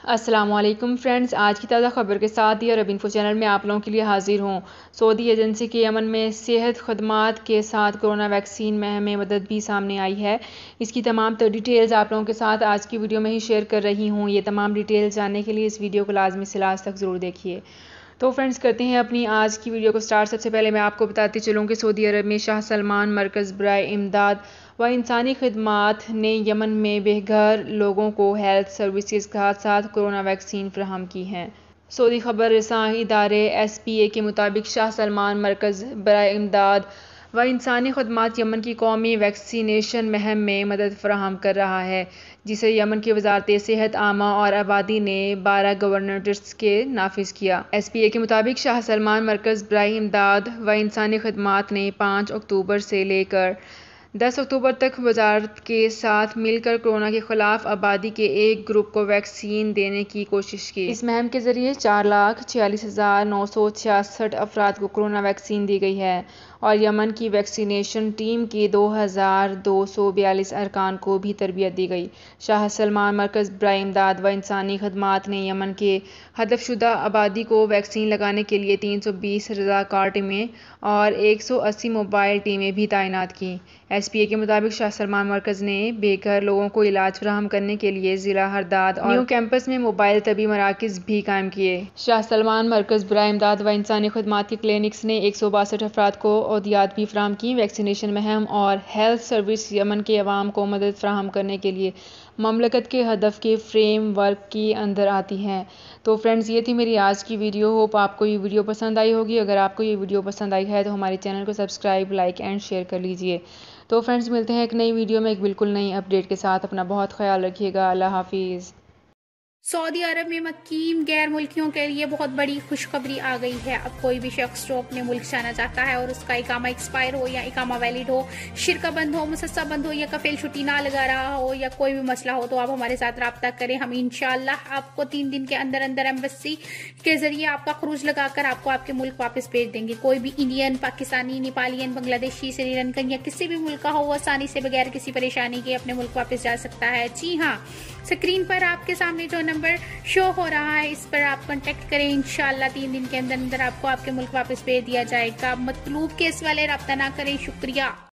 अस्सलामुअलैकुम फ्रेंड्स, आज की ताज़ा खबर के साथ ही अरब इन्फो चैनल में आप लोगों के लिए हाजिर हूँ। सऊदी एजेंसी के यमन में सेहत खदमात के साथ कोरोना वैक्सीन मुहिम में मदद भी सामने आई है। इसकी तमाम डिटेल्स आप लोगों के साथ आज की वीडियो में ही शेयर कर रही हूँ। ये तमाम डिटेल्स जानने के लिए इस वीडियो को लाजमी से लास्ट तक ज़रूर देखिए। तो फ्रेंड्स, करते हैं अपनी आज की वीडियो को स्टार्ट। सबसे पहले मैं आपको बताती चलूँ कि सऊदी अरब में शाह सलमान मरकज़ बराए इमदाद व इंसानी खदमात ने यमन में बेघर लोगों को हेल्थ सर्विसेज के साथ साथ कोरोना वैक्सीन फराहम की हैं। सऊदी खबर रसां इदारे SPA के मुताबिक शाह सलमान मरकज़ बराए इमदाद व इंसानी खदमात यमन की कौमी वैक्सीनेशन मुहिम में मदद फराहम कर रहा है, जिसे यमन की वजारत सेहत आमा और आबादी ने 12 गवर्नर्स के नाफिज किया। SPA के मुताबिक शाह सलमान मरकज़ बराए इमदाद व इंसानी खदमात ने 5 अक्टूबर से लेकर 10 अक्टूबर तक वजारत के साथ मिलकर कोरोना के खिलाफ आबादी के एक ग्रुप को वैक्सीन देने की कोशिश की। इस मुहिम के जरिए 4,46,966 अफराद को कोरोना वैक्सीन दी गई है और यमन की वैक्सीनेशन टीम के 2,242 अरकान को भी तरबियत दी गई। शाह सलमान मरकज़ बराए इमदाद व इंसानी खदमात ने यमन के हदफशुदा आबादी को वैक्सीन लगाने के लिए 320 रज़ाकार टीमें और 180 मोबाइल टीमें भी तैनात की। SPA के मुताबिक शाह सलमान मरकज़ ने बेघर लोगों को इलाज फराहम करने के लिए ज़िला हरदाद और न्यू कैंपस में मोबाइल तबी मराकज़ भी कायम किए। शाह सलमान मरकज़ बराए इमदाद व इंसानी खदमात के क्लिनिक्स ने 162 अफराद को अहदियात भी फराहम की। वैक्सीनेशन मुहिम और हेल्थ सर्विस यमन के अवाम को मदद फराहम करने के लिए ममलकत के हदफ के फ्रेम वर्क के अंदर आती हैं। तो फ्रेंड्स, ये थी मेरी आज की वीडियो। होप आपको ये वीडियो पसंद आई होगी। अगर आपको ये वीडियो पसंद आई है तो हमारे चैनल को सब्सक्राइब, लाइक एंड शेयर कर लीजिए। तो फ्रेंड्स, मिलते हैं एक नई वीडियो में एक बिल्कुल नई अपडेट के साथ। अपना बहुत ख्याल रखिएगा। अल्लाह हाफिज़। सऊदी अरब में मुकीम गैर मुल्कियों के लिए बहुत बड़ी खुशखबरी आ गई है। अब कोई भी शख्स जो अपने मुल्क जाना चाहता है और उसका इकामा एक्सपायर हो या इकामा वैलिड हो, शिरका बंद हो, मुसस्सा बंद हो या कफील छुट्टी ना लगा रहा हो या कोई भी मसला हो, तो आप हमारे साथ रब्ता करें। हम इंशाल्लाह आपको 3 दिन के अंदर अंदर एम्बेसी के जरिए आपका खरूज लगाकर आपको आपके मुल्क वापस भेज देंगे। कोई भी इंडियन, पाकिस्तानी, नेपालियन, बांग्लादेशी, श्रीलंकन या किसी भी मुल्क का हो, वो आसानी से बगैर किसी परेशानी के अपने मुल्क वापस जा सकता है। जी हाँ, स्क्रीन पर आपके सामने जो नंबर शो हो रहा है, इस पर आप कांटेक्ट करें। इंशाल्लाह 3 दिन के अंदर अंदर आपको आपके मुल्क वापस भेज दिया जाएगा। मतलूब केस वाले रब्ता ना करें। शुक्रिया।